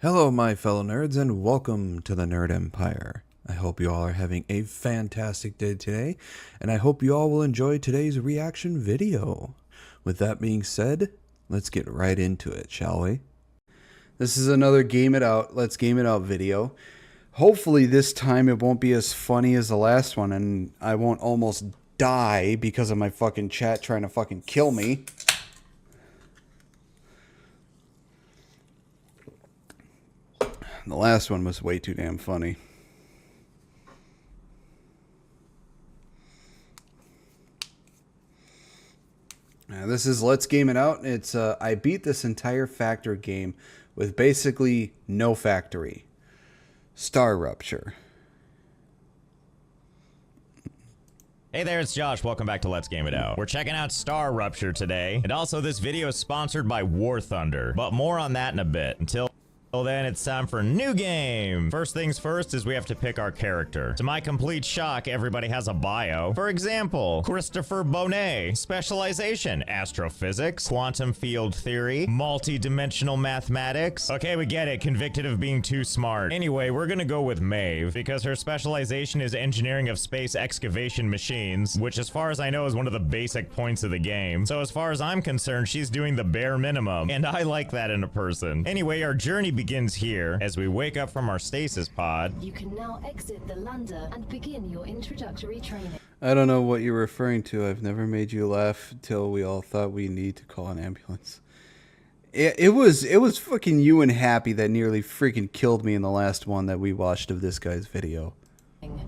Hello, my fellow nerds, and welcome to the Nerd Empire. I hope you all are having a fantastic day today, and I hope you all will enjoy today's reaction video. With that being said, let's get right into it, shall we? This is another Let's Game It Out video. Hopefully this time it won't be as funny as the last one, and I won't almost die because of my fucking chat trying to fucking kill me. The last one was way too damn funny. Now, this is Let's Game It Out. It's I beat this entire factor game with basically no factory. StarRupture. Hey there, it's Josh. Welcome back to Let's Game It Out. We're checking out StarRupture today, and also this video is sponsored by War Thunder, but more on that in a bit. Until then, it's time for a new game. First things first is we have to pick our character. To my complete shock, everybody has a bio. For example, Christopher Bonet. Specialization, astrophysics, quantum field theory, multi-dimensional mathematics. Okay, we get it. Convicted of being too smart. Anyway, we're gonna go with Maeve, because her specialization is engineering of space excavation machines, which as far as I know is one of the basic points of the game. So as far as I'm concerned, she's doing the bare minimum, and I like that in a person. Anyway, our journey begins here as we wake up from our stasis pod. You can now exit the lander and begin your introductory training. I don't know what you're referring to. I've never made you laugh till we all thought we need to call an ambulance. It was fucking you and Happy that nearly freaking killed me in the last one that we watched of this guy's video.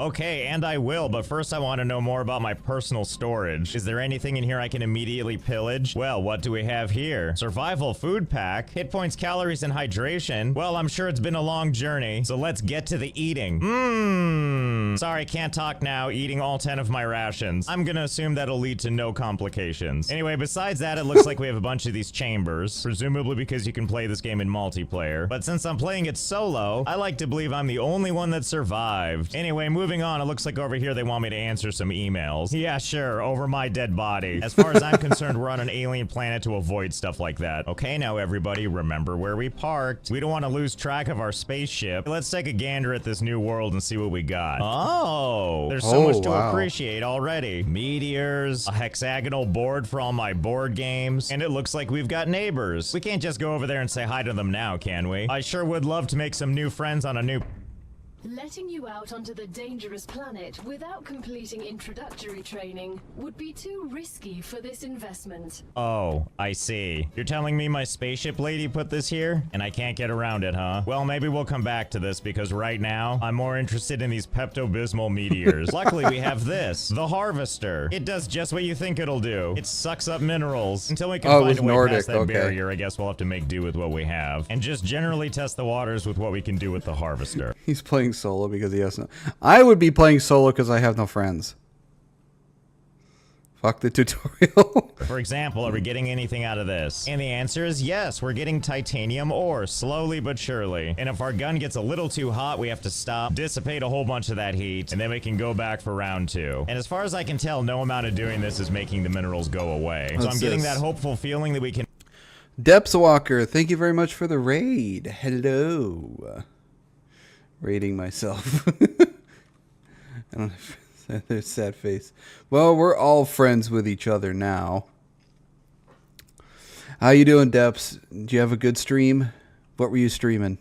Okay, and I will, but first I want to know more about my personal storage. Is there anything in here I can immediately pillage? Well, what do we have here? Survival food pack, hit points, calories, and hydration. Well, I'm sure it's been a long journey, so let's get to the eating. Sorry, can't talk now, eating all 10 of my rations. I'm gonna assume that'll lead to no complications. Anyway, besides that, it looks like we have a bunch of these chambers, presumably because you can play this game in multiplayer. But since I'm playing it solo, I like to believe I'm the only one that survived. Anyway, moving on, it looks like over here they want me to answer some emails. Yeah, sure, over my dead body. As far as I'm concerned, we're on an alien planet to avoid stuff like that. Okay, now everybody, remember where we parked. We don't want to lose track of our spaceship. Let's take a gander at this new world and see what we got. Oh, there's so much to appreciate already. Meteors, a hexagonal board for all my board games, and it looks like we've got neighbors. We can't just go over there and say hi to them now, can we? I sure would love to make some new friends on a new... Letting you out onto the dangerous planet without completing introductory training would be too risky for this investment. Oh, I see. You're telling me my spaceship lady put this here? And I can't get around it, huh? Well, maybe we'll come back to this because right now, I'm more interested in these Pepto-Bismol meteors. Luckily, we have this, the Harvester. It does just what you think it'll do. It sucks up minerals. Until we can find a way past that barrier, I guess we'll have to make do with what we have. And just generally test the waters with what we can do with the Harvester. He's playing solo because he has no... I would be playing solo because I have no friends. Fuck the tutorial. For example, are we getting anything out of this? And the answer is yes, we're getting titanium ore, slowly but surely. And if our gun gets a little too hot, we have to stop, dissipate a whole bunch of that heat, and then we can go back for round 2. And as far as I can tell, no amount of doing this is making the minerals go away. So I'm getting that hopeful feeling that we can... Depthswalker, thank you very much for the raid. Hello. Rating myself. I don't know. There's sad face. Well, we're all friends with each other now. How you doing, Deps? Did you have a good stream? What were you streaming?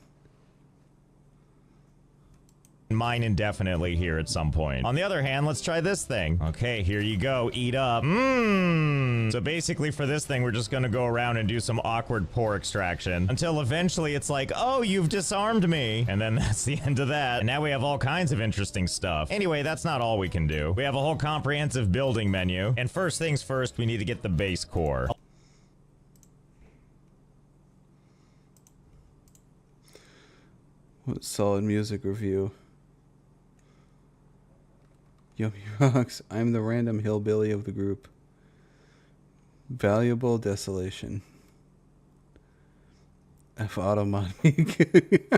Mine indefinitely here at some point. On the other hand, let's try this thing. Okay, here you go. Eat up. So basically for this thing, we're just gonna go around and do some awkward pore extraction until eventually it's like, oh, you've disarmed me. And then that's the end of that. And now we have all kinds of interesting stuff. Anyway, that's not all we can do. We have a whole comprehensive building menu. And first things first, we need to get the base core. What solid music review. Yummy rocks. I'm the random hillbilly of the group. Valuable desolation. F automatic.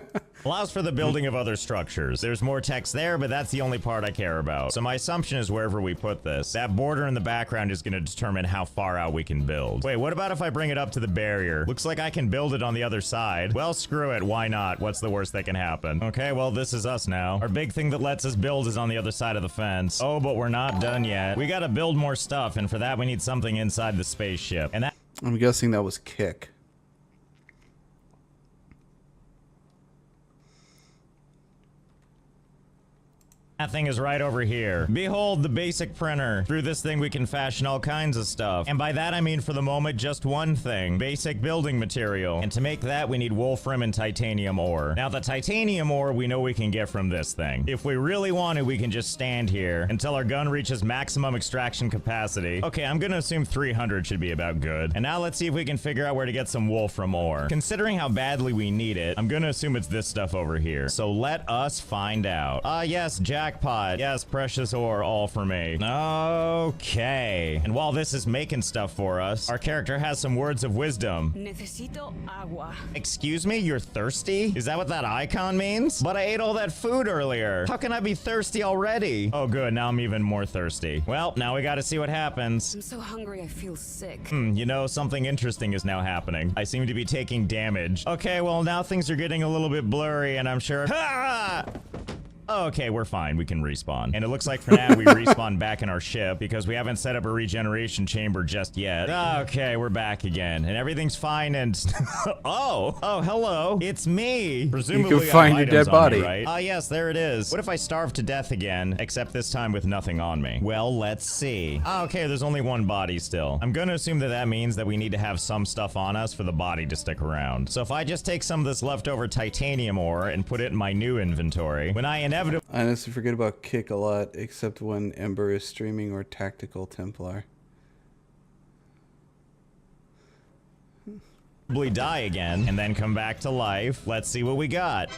Allows for the building of other structures. There's more text there, but that's the only part I care about. So my assumption is wherever we put this, that border in the background is going to determine how far out we can build. Wait, what about if I bring it up to the barrier? Looks like I can build it on the other side. Well, screw it. Why not? What's the worst that can happen? Okay, well, this is us now. Our big thing that lets us build is on the other side of the fence. Oh, but we're not done yet. We got to build more stuff, and for that, we need something inside the spaceship. And that... I'm guessing that was kick. That thing is right over here. Behold the basic printer. Through this thing we can fashion all kinds of stuff. And by that I mean for the moment just one thing. Basic building material. And to make that we need wolfram and titanium ore. Now the titanium ore we know we can get from this thing. If we really wanted we can just stand here until our gun reaches maximum extraction capacity. Okay, I'm gonna assume 300 should be about good. And now let's see if we can figure out where to get some wolfram ore. Considering how badly we need it, I'm gonna assume it's this stuff over here. So let us find out. Yes, Jackpot. Yes, precious ore, all for me. Okay. And while this is making stuff for us, our character has some words of wisdom. Necesito agua. Excuse me, you're thirsty? Is that what that icon means? But I ate all that food earlier. How can I be thirsty already? Oh, good. Now I'm even more thirsty. Well, now we gotta see what happens. I'm so hungry I feel sick. You know, something interesting is now happening. I seem to be taking damage. Okay, well, now things are getting a little bit blurry, and I'm sure... Ha! Okay, we're fine. We can respawn. And it looks like for now we respawn back in our ship because we haven't set up a regeneration chamber just yet. Okay, we're back again. And everything's fine and... oh, hello. It's me. Presumably you can find your dead body. Me, right? Yes, there it is. What if I starve to death again, except this time with nothing on me? Well, let's see. Okay, there's only one body still. I'm gonna assume that that means that we need to have some stuff on us for the body to stick around. So if I just take some of this leftover titanium ore and put it in my new inventory, when I inevitably... I honestly forget about kick a lot, except when Ember is streaming or Tactical Templar. die again and then come back to life. Let's see what we got.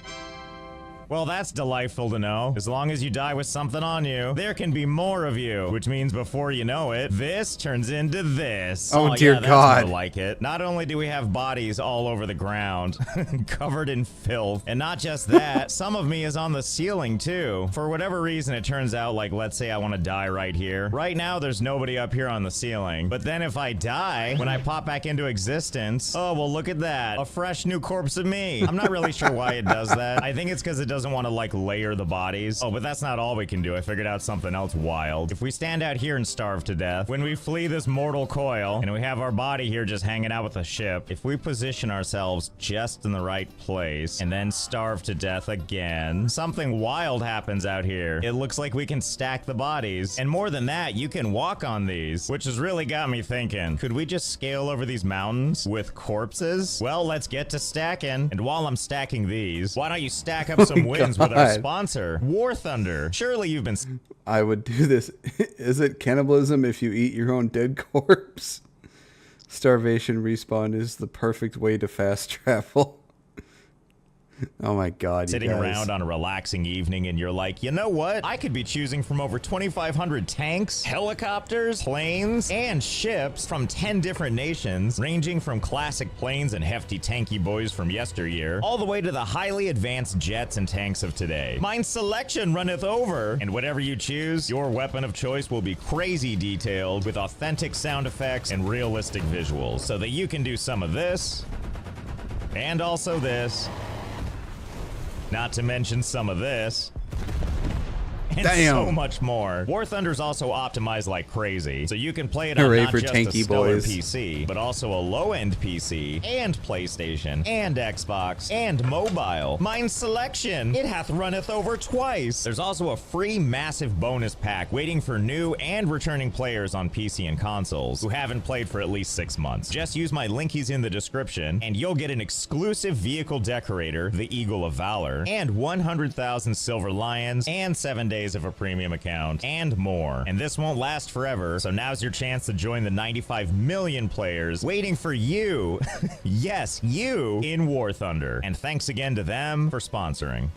Well, that's delightful to know. As long as you die with something on you, there can be more of you. Which means before you know it, this turns into this. Oh dear yeah, God. That's more like it. Not only do we have bodies all over the ground, covered in filth, and not just that, some of me is on the ceiling too. For whatever reason, it turns out, like, let's say I want to die right here. Right now, there's nobody up here on the ceiling. But then if I die, when I pop back into existence, oh, well, look at that. A fresh new corpse of me. I'm not really sure why it does that. I think it's because it doesn't want to like layer the bodies. Oh, but that's not all we can do. I figured out something else wild. If we stand out here and starve to death, when we flee this mortal coil and we have our body here just hanging out with the ship, if we position ourselves just in the right place and then starve to death again, something wild happens out here. It looks like we can stack the bodies. And more than that, you can walk on these, which has really got me thinking, could we just scale over these mountains with corpses? Well, let's get to stacking. And while I'm stacking these, why don't you stack up some wins with our sponsor, War Thunder. Surely you've been... I would do this. Is it cannibalism if you eat your own dead corpse? Starvation respawn is the perfect way to fast travel. Oh my God, you sitting guys. around on a relaxing evening and you're like, you know what? I could be choosing from over 2,500 tanks, helicopters, planes, and ships from 10 different nations, ranging from classic planes and hefty tanky boys from yesteryear, all the way to the highly advanced jets and tanks of today. Mine selection runneth over, and whatever you choose, your weapon of choice will be crazy detailed with authentic sound effects and realistic visuals, so that you can do some of this, and also this, not to mention some of this. And so much more. War Thunder's also optimized like crazy, so you can play it on not just a stellar PC, but also a low-end PC, and PlayStation, and Xbox, and mobile. Mine selection, it hath runneth over twice. There's also a free massive bonus pack waiting for new and returning players on PC and consoles who haven't played for at least 6 months. Just use my linkies in the description, and you'll get an exclusive vehicle decorator, the Eagle of Valor, and 100,000 silver lions, and 7 days of a premium account, and more. And this won't last forever, so now's your chance to join the 95 million players waiting for you, yes, you, in War Thunder. And thanks again to them for sponsoring.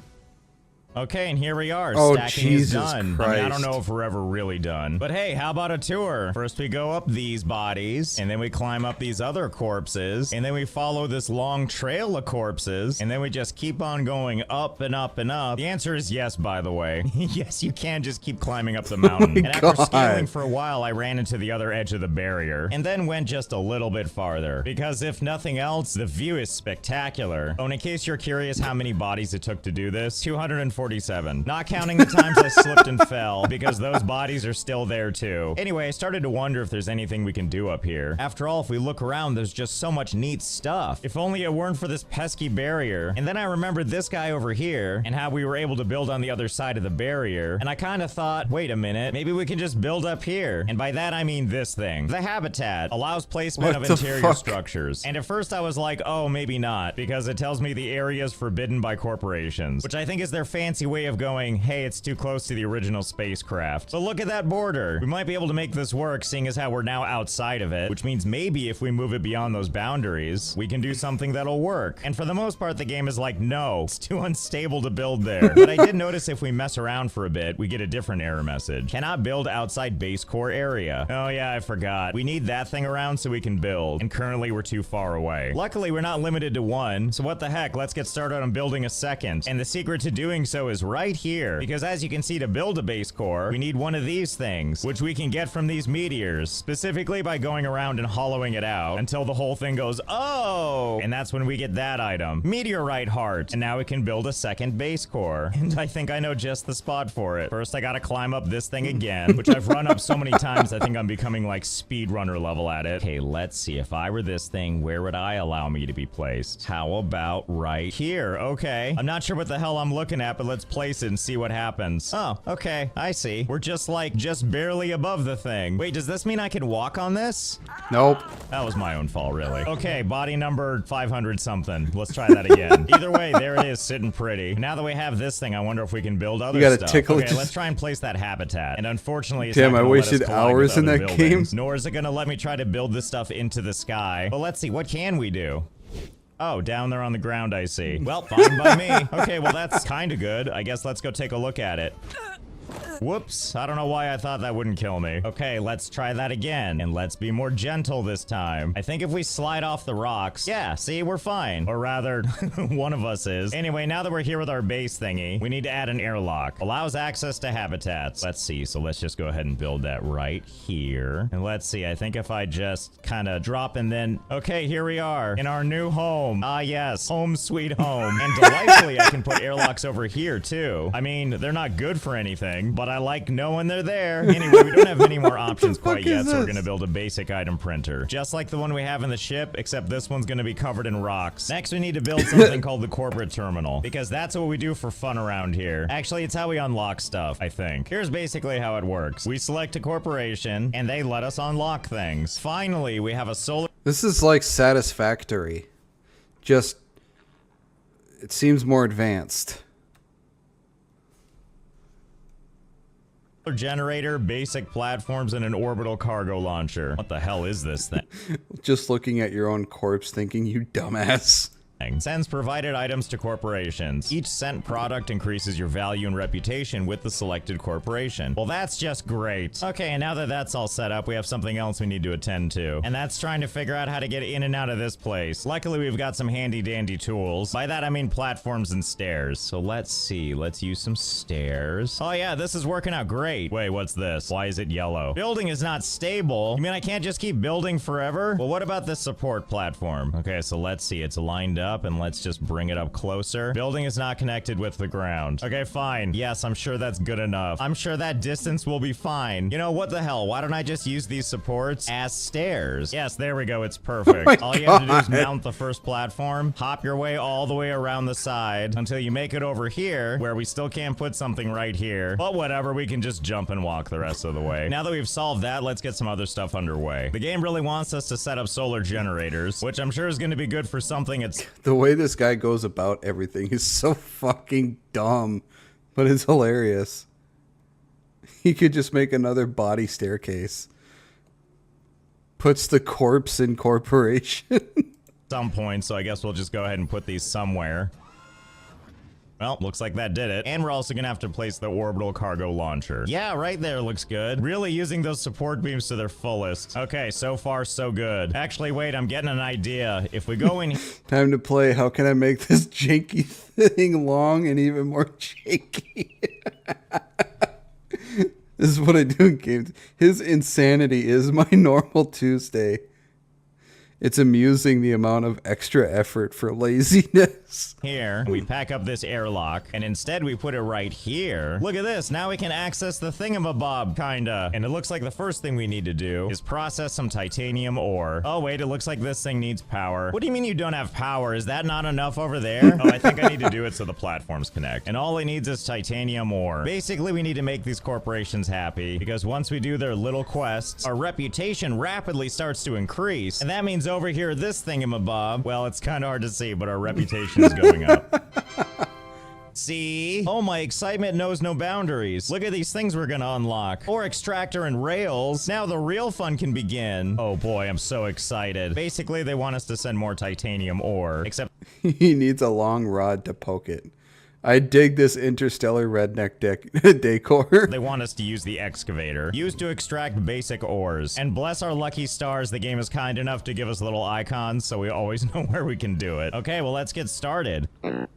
Okay, and here we are. Oh, Stacking is Jesus done. I mean, I don't Christ. know if we're ever really done. But hey, how about a tour? First we go up these bodies, and then we climb up these other corpses, and then we follow this long trail of corpses, and then we just keep on going up and up and up. The answer is yes, by the way. Yes, you can just keep climbing up the mountain. And after scaling for a while, I ran into the other edge of the barrier, and then went just a little bit farther. Because if nothing else, the view is spectacular. Oh, and in case you're curious how many bodies it took to do this, 247. Not counting the times I slipped and fell, because those bodies are still there too. Anyway, I started to wonder if there's anything we can do up here. After all, if we look around, there's just so much neat stuff. If only it weren't for this pesky barrier. And then I remembered this guy over here, and how we were able to build on the other side of the barrier. And I kind of thought, wait a minute, maybe we can just build up here. And by that, I mean this thing. The habitat allows placement of interior structures. And at first I was like, oh, maybe not, because it tells me the area is forbidden by corporations, which I think is their fancy way of going, hey, it's too close to the original spacecraft. But look at that border. We might be able to make this work, seeing as how we're now outside of it, which means maybe if we move it beyond those boundaries, we can do something that'll work. And for the most part, the game is like, no, it's too unstable to build there. But I did notice if we mess around for a bit, we get a different error message. Cannot build outside base core area. Oh yeah, I forgot. We need that thing around so we can build, and currently we're too far away. Luckily, we're not limited to one, so what the heck, let's get started on building a second. And the secret to doing so is right here, because as you can see, to build a base core, we need one of these things, which we can get from these meteors, specifically by going around and hollowing it out until the whole thing goes, oh! And that's when we get that item, meteorite heart. And now we can build a second base core. And I think I know just the spot for it. First, I gotta climb up this thing again, which I've run up so many times, I think I'm becoming like speedrunner level at it. Okay, let's see. If I were this thing, where would I allow me to be placed? How about right here? Okay. I'm not sure what the hell I'm looking at, but let's place it and see what happens. Oh, okay. I see. We're just barely above the thing. Wait, does this mean I can walk on this? Nope. That was my own fault, really. Okay, body number 500 something. Let's try that again. Either way, there it is, sitting pretty. Now that we have this thing, I wonder if we can build other stuff. Tickle okay, let's try and place that habitat. And unfortunately, it's damn, not I gonna let us wasted collide with hours in other that buildings, game. nor is it gonna let me try to build this stuff into the sky. But let's see, what can we do? Oh, down there on the ground, I see. Well, fine by me. Okay, well, that's kind of good. I guess let's go take a look at it. Whoops, I don't know why I thought that wouldn't kill me. Okay, let's try that again, and let's be more gentle this time. I think if we slide off the rocks, yeah, see, we're fine. Or rather, one of us is. Anyway, now that we're here with our base thingy, we need to add an airlock. Allows access to habitats. Let's see, so let's just go ahead and build that right here. And let's see, I think if I just kind of drop and then... Okay, here we are, in our new home. Ah, yes, home sweet home. And delightfully, I can put airlocks over here, too. I mean, they're not good for anything, but I like knowing they're there. Anyway, we don't have any more options quite yet, so we're gonna build a basic item printer. Just like the one we have in the ship, except this one's gonna be covered in rocks. Next, we need to build something called the corporate terminal, because that's what we do for fun around here. Actually, it's how we unlock stuff, I think. Here's basically how it works. We select a corporation, and they let us unlock things. Finally, we have a solar... This is like Satisfactory. Just, it seems more advanced. generator, basic platforms, and an orbital cargo launcher. What the hell is this thing? Just looking at your own corpse thinking, you dumbass. Sends provided items to corporations. Each sent product increases your value and reputation with the selected corporation. Well, that's just great. Okay, and now that that's all set up, we have something else we need to attend to. And that's trying to figure out how to get in and out of this place. Luckily, we've got some handy dandy tools. By that, I mean platforms and stairs. So let's see. Let's use some stairs. Oh yeah, this is working out great. Wait, what's this? Why is it yellow? Building is not stable. You mean I can't just keep building forever? Well, what about this support platform? Okay, so let's see. It's lined up. And let's just bring it up closer. Building is not connected with the ground. Okay, fine. Yes, I'm sure that's good enough. I'm sure that distance will be fine. You know, what the hell? Why don't I just use these supports as stairs? Yes, there we go. It's perfect. All you have to do is mount the first platform, hop your way all the way around the side until you make it over here, where we still can't put something right here. But whatever, we can just jump and walk the rest of the way. Now that we've solved that, let's get some other stuff underway. The game really wants us to set up solar generators, which I'm sure is going to be good for something it's... The way this guy goes about everything is so fucking dumb, but it's hilarious. He could just make another body staircase. Puts the corpse in corporation. some point, so I guess we'll just go ahead and put these somewhere. Well, looks like that did it. And we're also gonna have to place the orbital cargo launcher. Yeah, right there looks good. Really using those support beams to their fullest. Okay, so far so good. Actually, wait, I'm getting an idea. If we go in Time to play. How can I make this janky thing long and even more janky? This is what I do in games. His insanity is my normal Tuesday. It's amusing the amount of extra effort for laziness. here, we pack up this airlock, and instead we put it right here. Look at this, now we can access the thingamabob, kinda. And it looks like the first thing we need to do is process some titanium ore. Oh wait, it looks like this thing needs power. What do you mean you don't have power? Is that not enough over there? Oh, I think I need to do it so the platforms connect. And all it needs is titanium ore. Basically, we need to make these corporations happy, because once we do their little quests, our reputation rapidly starts to increase. And that means over here, this thingamabob, well, it's kind of hard to see, but our reputation is going up. See? Oh, my excitement knows no boundaries. Look at these things we're gonna unlock. Ore extractor and rails. Now the real fun can begin. Oh boy, I'm so excited. Basically, they want us to send more titanium ore, except He needs a long rod to poke it. I dig this interstellar redneck decor. they want us to use the excavator, used to extract basic ores. And bless our lucky stars, the game is kind enough to give us little icons, so we always know where we can do it. Okay, well, let's get started.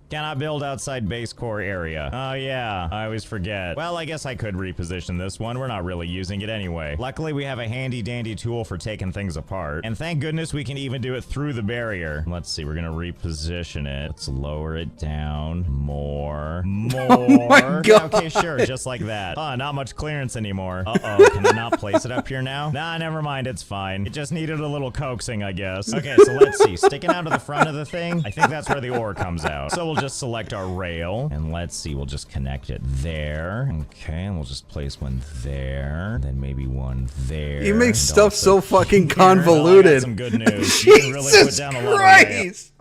Cannot build outside base core area. Oh yeah, I always forget. Well, I guess I could reposition this one. We're not really using it anyway. Luckily, we have a handy dandy tool for taking things apart. And thank goodness we can even do it through the barrier. Let's see, we're gonna reposition it. Let's lower it down. More. Oh my God. Yeah, okay, sure, just like that. Not much clearance anymore. Uh-oh, can I not place it up here now? Nah, never mind, it's fine. It just needed a little coaxing, I guess. Okay, so let's see. Sticking out of the front of the thing, I think that's where the ore comes out. So we'll just select our rail, and let's see, we'll just connect it there. Okay, and we'll just place one there, then maybe one there. He makes and stuff also so fucking here. Well, I got convoluted. some good news. You can really put Jesus down a lot of rail. Christ!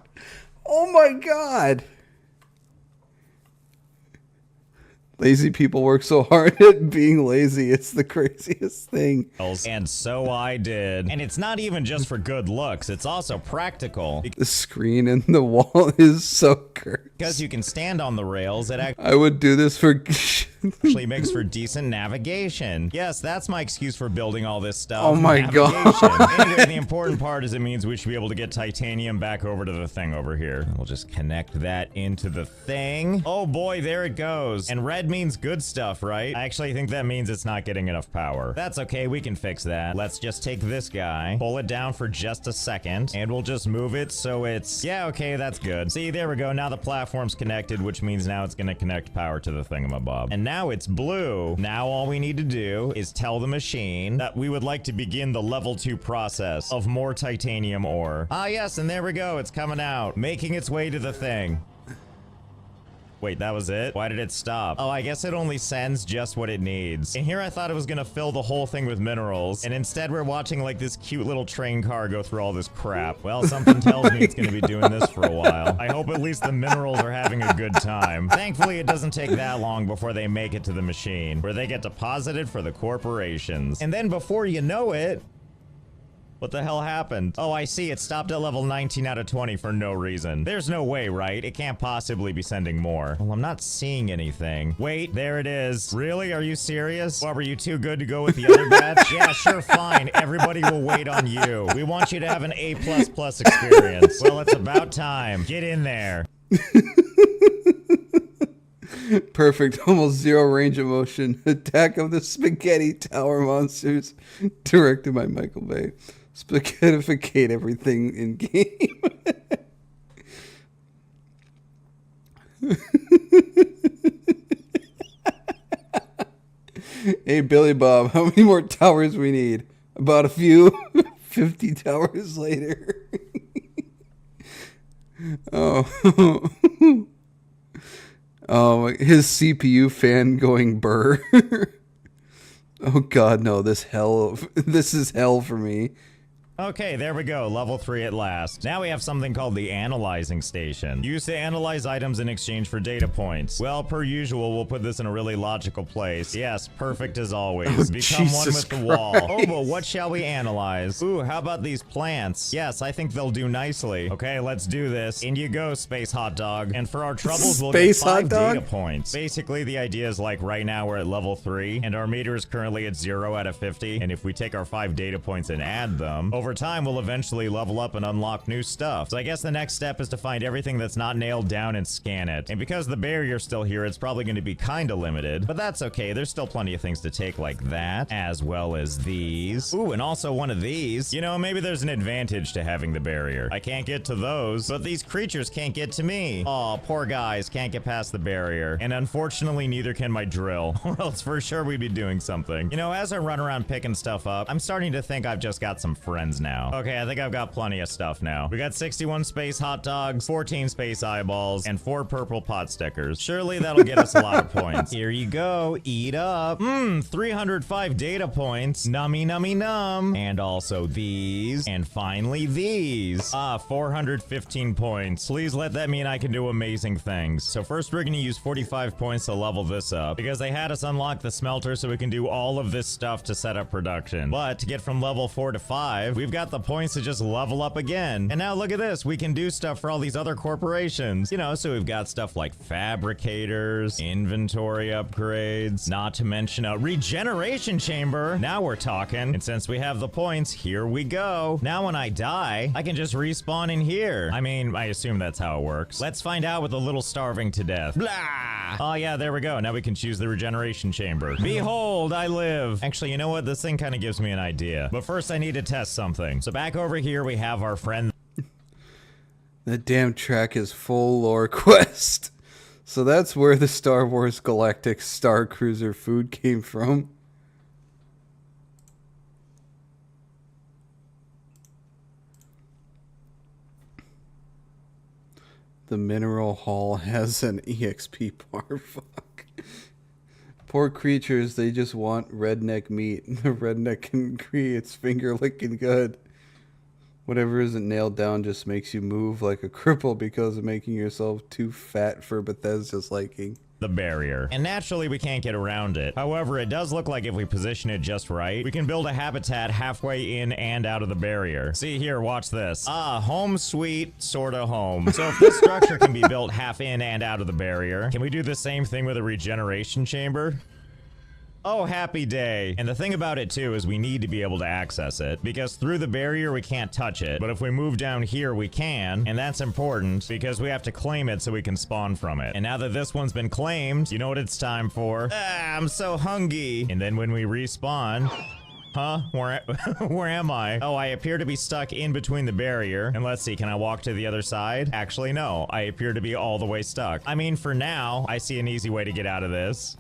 Oh my God! Lazy people work so hard at being lazy. It's the craziest thing. And so I did. And it's not even just for good looks, it's also practical. The screen in the wall is so cursed. Because you can stand on the rails, it I would do this for... actually makes for decent navigation. Yes, that's my excuse for building all this stuff. Oh my God. Anyway, the important part is it means we should be able to get titanium back over to the thing over here. We'll just connect that into the thing. Oh boy, there it goes. And red means good stuff, right? I actually think that means it's not getting enough power. That's okay, we can fix that. Let's just take this guy, pull it down for just a second, and we'll just move it so it's... Yeah, okay, that's good. See, there we go. Now the platform's connected, which means now it's gonna connect power to the thingamabob. And now it's blue. Now all we need to do is tell the machine that we would like to begin the level 2 process of more titanium ore. Ah, yes, and there we go. It's coming out, making its way to the thing. Wait, that was it? Why did it stop? Oh, I guess it only sends just what it needs. And here I thought it was gonna fill the whole thing with minerals, and instead we're watching like this cute little train car go through all this crap. Well, something tells me it's gonna be doing this for a while. I hope at least the minerals are having a good time. Thankfully, it doesn't take that long before they make it to the machine, where they get deposited for the corporations. And then before you know it... What the hell happened? Oh, I see. It stopped at level 19 out of 20 for no reason. There's no way, right? It can't possibly be sending more. Well, I'm not seeing anything. Wait, there it is. Really? Are you serious? What, were you too good to go with the other batch? Yeah, sure, fine. Everybody will wait on you. We want you to have an A++ experience. Well, it's about time. Get in there. Perfect, almost zero range of motion. Attack of the Spaghetti Tower Monsters. Directed by Michael Bay. Spaghettificate everything in game. Hey, Billy Bob, how many more towers we need? About a few. 50 towers later. Oh. Oh, his CPU fan going burr. Oh God, no! This is hell for me. Okay, there we go. Level 3 at last. Now we have something called the analyzing station. Used to analyze items in exchange for data points. Well, per usual, we'll put this in a really logical place. Yes, perfect as always. Become one with the wall. Oh, but what shall we analyze? Ooh, how about these plants? Yes, I think they'll do nicely. Okay, let's do this. In you go, space hot dog. And for our troubles, we'll get 5 data points. Basically, the idea is like right now we're at level 3, and our meter is currently at 0 out of 50. And if we take our 5 data points and add them, over time, we'll eventually level up and unlock new stuff. So I guess the next step is to find everything that's not nailed down and scan it. And because the barrier's still here, it's probably going to be kind of limited, but that's okay. There's still plenty of things to take like that, as well as these. Ooh, and also one of these. You know, maybe there's an advantage to having the barrier. I can't get to those, but these creatures can't get to me. Aw, poor guys can't get past the barrier. And unfortunately, neither can my drill, or else for sure we'd be doing something. You know, as I run around picking stuff up, I'm starting to think I've just got some friends now. Okay, I think I've got plenty of stuff now. We got 61 space hot dogs, 14 space eyeballs, and 4 purple pot stickers. Surely that'll get us a lot of points. Here you go, eat up. 305 data points. Nummy nummy num. And also these. And finally these. 415 points. Please let that mean I can do amazing things. So first we're gonna use 45 points to level this up, because they had us unlock the smelter so we can do all of this stuff to set up production. But to get from level 4 to 5, we've got the points to just level up again. And now look at this, we can do stuff for all these other corporations. You know, so we've got stuff like fabricators, inventory upgrades, not to mention a regeneration chamber. Now we're talking. And since we have the points, here we go. Now when I die, I can just respawn in here. I mean, I assume that's how it works. Let's find out with a little starving to death. Blah! Oh yeah, there we go. Now we can choose the regeneration chamber. Behold, I live. Actually, you know what? This thing kind of gives me an idea. But first I need to test something. So back over here we have our friend. That damn track is full lore quest. So that's where the Star Wars Galactic Star Cruiser food came from. The mineral hall has an EXP bar. Fuck. Poor creatures, they just want redneck meat. The redneck can agree it's finger licking good. Whatever isn't nailed down just makes you move like a cripple because of making yourself too fat for Bethesda's liking. The barrier. And naturally we can't get around it. However, it does look like if we position it just right, we can build a habitat halfway in and out of the barrier. See here, watch this. Home sweet, sorta home. So if this structure can be built half in and out of the barrier, can we do the same thing with a regeneration chamber? Oh, happy day. And the thing about it too is we need to be able to access it, because through the barrier we can't touch it, but if we move down here we can, and that's important because we have to claim it so we can spawn from it. And now that this one's been claimed, you know what it's time for? I'm so hungry. And then when we respawn, huh? Where am I? Oh, I appear to be stuck in between the barrier. And let's see, can I walk to the other side? Actually, no. I appear to be all the way stuck. I mean, for now, I see an easy way to get out of this.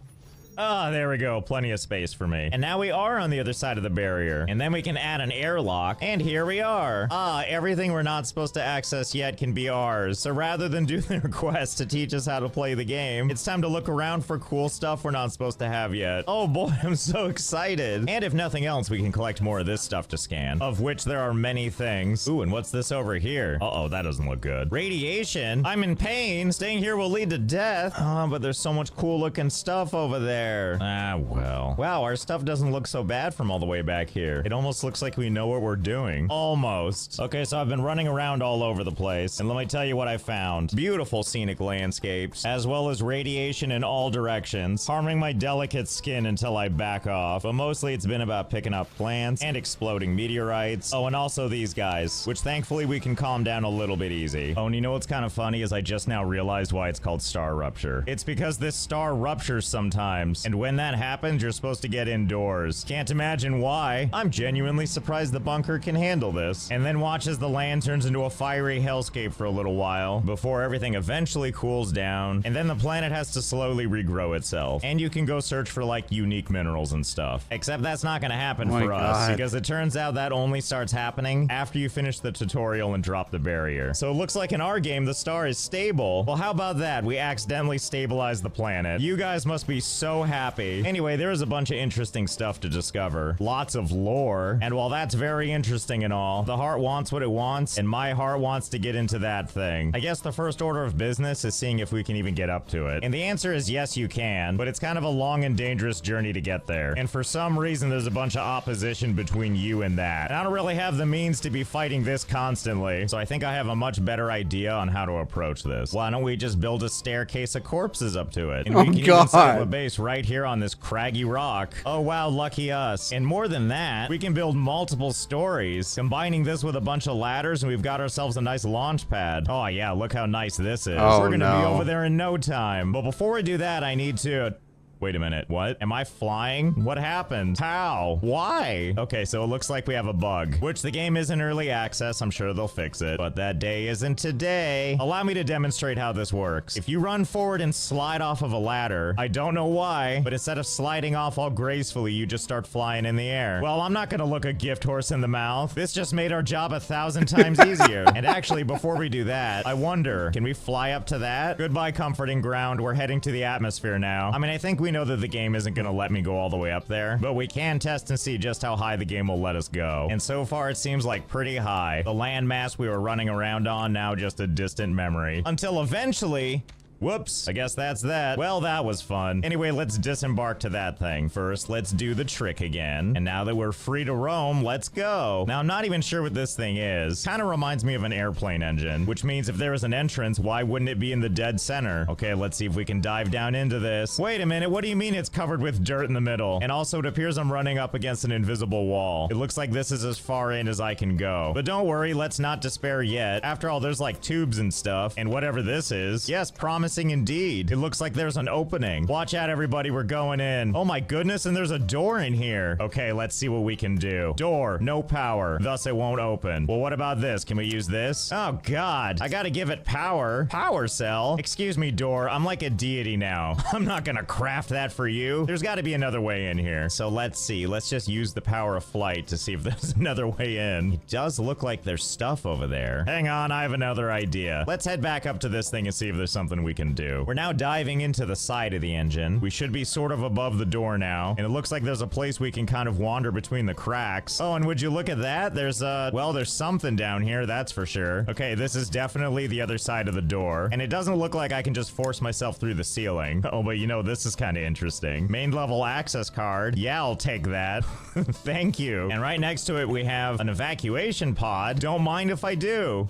There we go. Plenty of space for me. And now we are on the other side of the barrier. And then we can add an airlock. And here we are. Everything we're not supposed to access yet can be ours. So rather than do the request to teach us how to play the game, it's time to look around for cool stuff we're not supposed to have yet. Oh boy, I'm so excited. And if nothing else, we can collect more of this stuff to scan, of which there are many things. Ooh, and what's this over here? Uh-oh, that doesn't look good. Radiation? I'm in pain. Staying here will lead to death. But there's so much cool looking stuff over there. Well. Wow, our stuff doesn't look so bad from all the way back here. It almost looks like we know what we're doing. Almost. Okay, so I've been running around all over the place, and let me tell you what I found. Beautiful scenic landscapes, as well as radiation in all directions, harming my delicate skin until I back off. But mostly it's been about picking up plants and exploding meteorites. Oh, and also these guys, which thankfully we can calm down a little bit easy. Oh, and you know what's kind of funny is I just now realized why it's called StarRupture. It's because this star ruptures sometimes. And when that happens, you're supposed to get indoors. Can't imagine why. I'm genuinely surprised the bunker can handle this. And then watch as the land turns into a fiery hellscape for a little while, before everything eventually cools down, and then the planet has to slowly regrow itself. And you can go search for, like, unique minerals and stuff. Except that's not gonna happen for us, because it turns out that only starts happening after you finish the tutorial and drop the barrier. So it looks like in our game, the star is stable. Well, how about that? We accidentally stabilized the planet. You guys must be so happy. Anyway, there is a bunch of interesting stuff to discover. Lots of lore. And while that's very interesting and all, the heart wants what it wants, and my heart wants to get into that thing. I guess the first order of business is seeing if we can even get up to it. And the answer is yes, you can, but it's kind of a long and dangerous journey to get there. And for some reason, there's a bunch of opposition between you and that. And I don't really have the means to be fighting this constantly, so I think I have a much better idea on how to approach this. Why don't we just build a staircase of corpses up to it? And we can even set up a base right here on this craggy rock. Oh wow, lucky us. And more than that, we can build multiple stories, combining this with a bunch of ladders, and we've got ourselves a nice launch pad. Oh yeah, look how nice this is. Oh, we're gonna be over there in no time. But before we do that, I need to... Wait a minute, what? Am I flying? What happened? How? Why? Okay, so it looks like we have a bug, which the game is in early access. I'm sure they'll fix it, but that day isn't today. Allow me to demonstrate how this works. If you run forward and slide off of a ladder, I don't know why, but instead of sliding off all gracefully, you just start flying in the air. Well, I'm not gonna look a gift horse in the mouth. This just made our job 1,000 times easier. And actually, before we do that, I wonder, can we fly up to that? Goodbye, comforting ground. We're heading to the atmosphere now. I mean, I think we know that the game isn't gonna let me go all the way up there, but we can test and see just how high the game will let us go. And so far it seems like pretty high. The landmass we were running around on, now just a distant memory. Until eventually... Whoops, I guess that's that. Well, that was fun. Anyway, let's disembark to that thing. First, let's do the trick again. And now that we're free to roam, let's go. Now, I'm not even sure what this thing is. Kind of reminds me of an airplane engine, which means if there is an entrance, why wouldn't it be in the dead center? Okay, let's see if we can dive down into this. Wait a minute, what do you mean it's covered with dirt in the middle? And also, it appears I'm running up against an invisible wall. It looks like this is as far in as I can go. But don't worry, let's not despair yet. After all, there's like tubes and stuff. And whatever this is, yes, promising indeed. It looks like there's an opening. Watch out, everybody, we're going in. Oh my goodness, and there's a door in here. Okay, let's see what we can do. Door, no power, thus it won't open. Well, what about this? Can we use this? Oh god, I gotta give it power. Power cell? Excuse me, door, I'm like a deity now. I'm not gonna craft that for you. There's gotta be another way in here. So let's see, let's just use the power of flight to see if there's another way in. It does look like there's stuff over there. Hang on, I have another idea. Let's head back up to this thing and see if there's something we can do. We're now diving into the side of the engine. We should be sort of above the door now, and it looks like there's a place we can kind of wander between the cracks. Oh, and would you look at that? There's well, there's something down here, that's for sure. Okay, this is definitely the other side of the door, and it doesn't look like I can just force myself through the ceiling. Oh, but you know, this is kind of interesting. Main level access card. Yeah, I'll take that. Thank you. And right next to it, we have an evacuation pod. Don't mind if I do.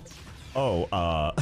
Oh, oh,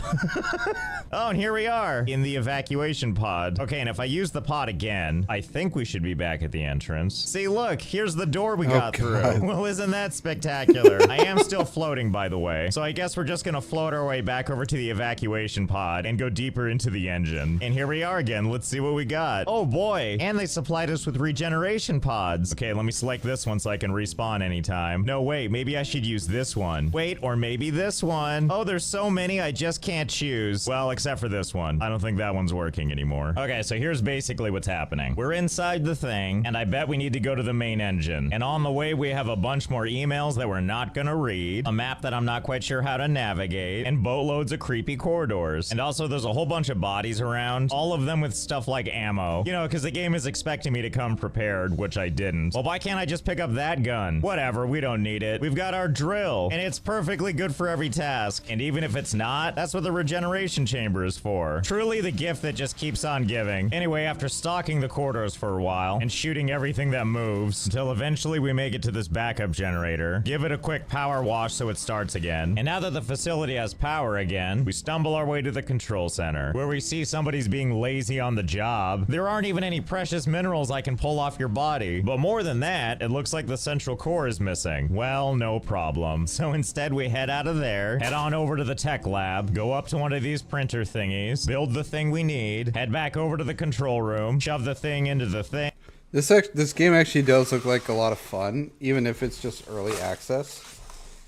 and here we are in the evacuation pod. Okay, and if I use the pod again, I think we should be back at the entrance. See, look, here's the door we got through. Well, isn't that spectacular? I am still floating, by the way. So I guess we're just gonna float our way back over to the evacuation pod and go deeper into the engine. And here we are again. Let's see what we got. Oh boy, and they supplied us with regeneration pods. Okay, let me select this one so I can respawn anytime. No, wait, maybe I should use this one. Wait, or maybe this one. Oh, there's so many, I just can't choose. Well, except for this one. I don't think that one's working anymore. Okay, so here's basically what's happening. We're inside the thing, and I bet we need to go to the main engine. And on the way, we have a bunch more emails that we're not gonna read, a map that I'm not quite sure how to navigate, and boatloads of creepy corridors. And also, there's a whole bunch of bodies around, all of them with stuff like ammo. You know, because the game is expecting me to come prepared, which I didn't. Well, why can't I just pick up that gun? Whatever, we don't need it. We've got our drill, and it's perfectly good for every task. And even if it's not, that's what the regeneration chamber is for. Truly the gift that just keeps on giving. Anyway, after stalking the corridors for a while and shooting everything that moves, until eventually we make it to this backup generator, give it a quick power wash so it starts again. And now that the facility has power again, we stumble our way to the control center, where we see somebody's being lazy on the job. There aren't even any precious minerals I can pull off your body. But more than that, it looks like the central core is missing. Well, no problem. So instead we head out of there, head on over to the tech lab, go up to one of these printer thingies, build the thing we need, head back over to the control room, shove the thing into the thing. This game actually does look like a lot of fun, even if it's just early access.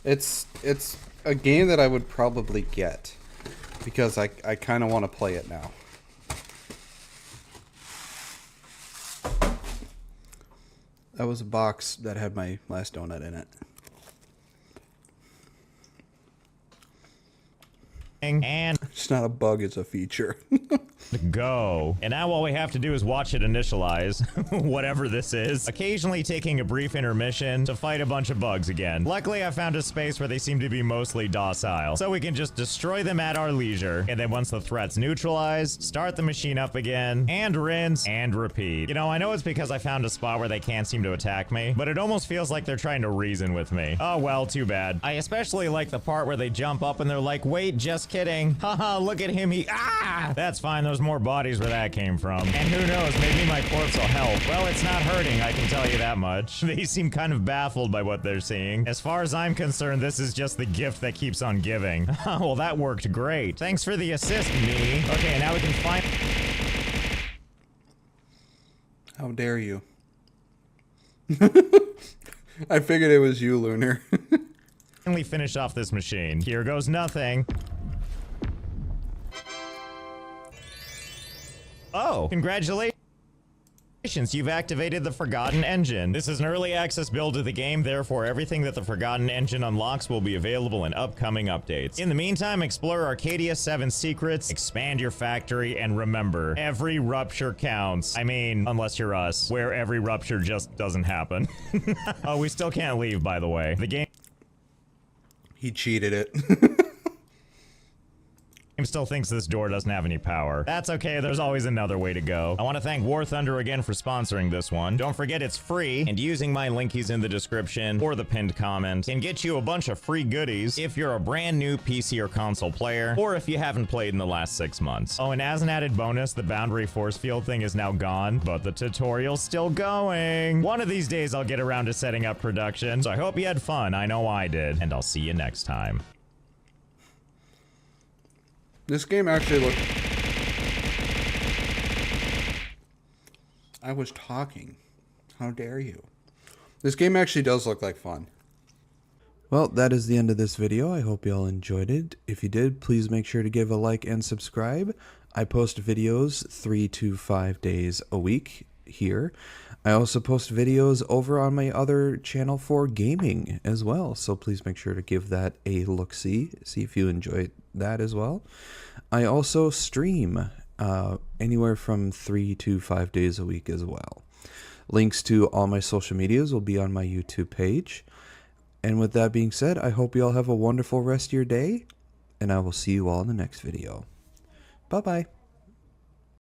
It's a game that I would probably get because I kind of want to play it now. That was a box that had my last donut in it. And it's not a bug, it's a feature. Go. And now all we have to do is watch it initialize, whatever this is, occasionally taking a brief intermission to fight a bunch of bugs again. Luckily, I found a space where they seem to be mostly docile, so we can just destroy them at our leisure, and then once the threat's neutralized, start the machine up again, and rinse, and repeat. You know, I know it's because I found a spot where they can't seem to attack me, but it almost feels like they're trying to reason with me. Oh well, too bad. I especially like the part where they jump up and they're like, wait, just kidding. Haha, look at him, That's fine, there's more bodies where that came from. And who knows, maybe my corpse will help. Well, it's not hurting, I can tell you that much. They seem kind of baffled by what they're seeing. As far as I'm concerned, this is just the gift that keeps on giving. Well, that worked great. Thanks for the assist, me. Okay, now we can find... How dare you? I figured it was you, Lunar. Finally finish off this machine. Here goes nothing. Oh, congratulations. You've activated the Forgotten Engine. This is an early access build of the game, therefore everything that the Forgotten Engine unlocks will be available in upcoming updates. In the meantime, explore Arcadia 7's secrets, expand your factory, and remember, every rupture counts. I mean, unless you're us, where every rupture just doesn't happen. Oh, we still can't leave, by the way. The game cheated it. still thinks this door doesn't have any power. That's okay, there's always another way to go. I want to thank War Thunder again for sponsoring this one. Don't forget it's free, and using my linkies in the description or the pinned comment can get you a bunch of free goodies if you're a brand new PC or console player, or if you haven't played in the last 6 months. Oh, and as an added bonus, the boundary force field thing is now gone, but the tutorial's still going. One of these days I'll get around to setting up production, so I hope you had fun. I know I did, and I'll see you next time. This game actually looked... I was talking. How dare you? This game actually does look like fun. Well, that is the end of this video. I hope you all enjoyed it. If you did, please make sure to give a like and subscribe. I post videos 3 to 5 days a week here. I also post videos over on my other channel for gaming as well, so please make sure to give that a look-see, see if you enjoy that as well. I also stream anywhere from 3 to 5 days a week as well. Links to all my social medias will be on my YouTube page. And with that being said, I hope you all have a wonderful rest of your day, and I will see you all in the next video. Bye-bye.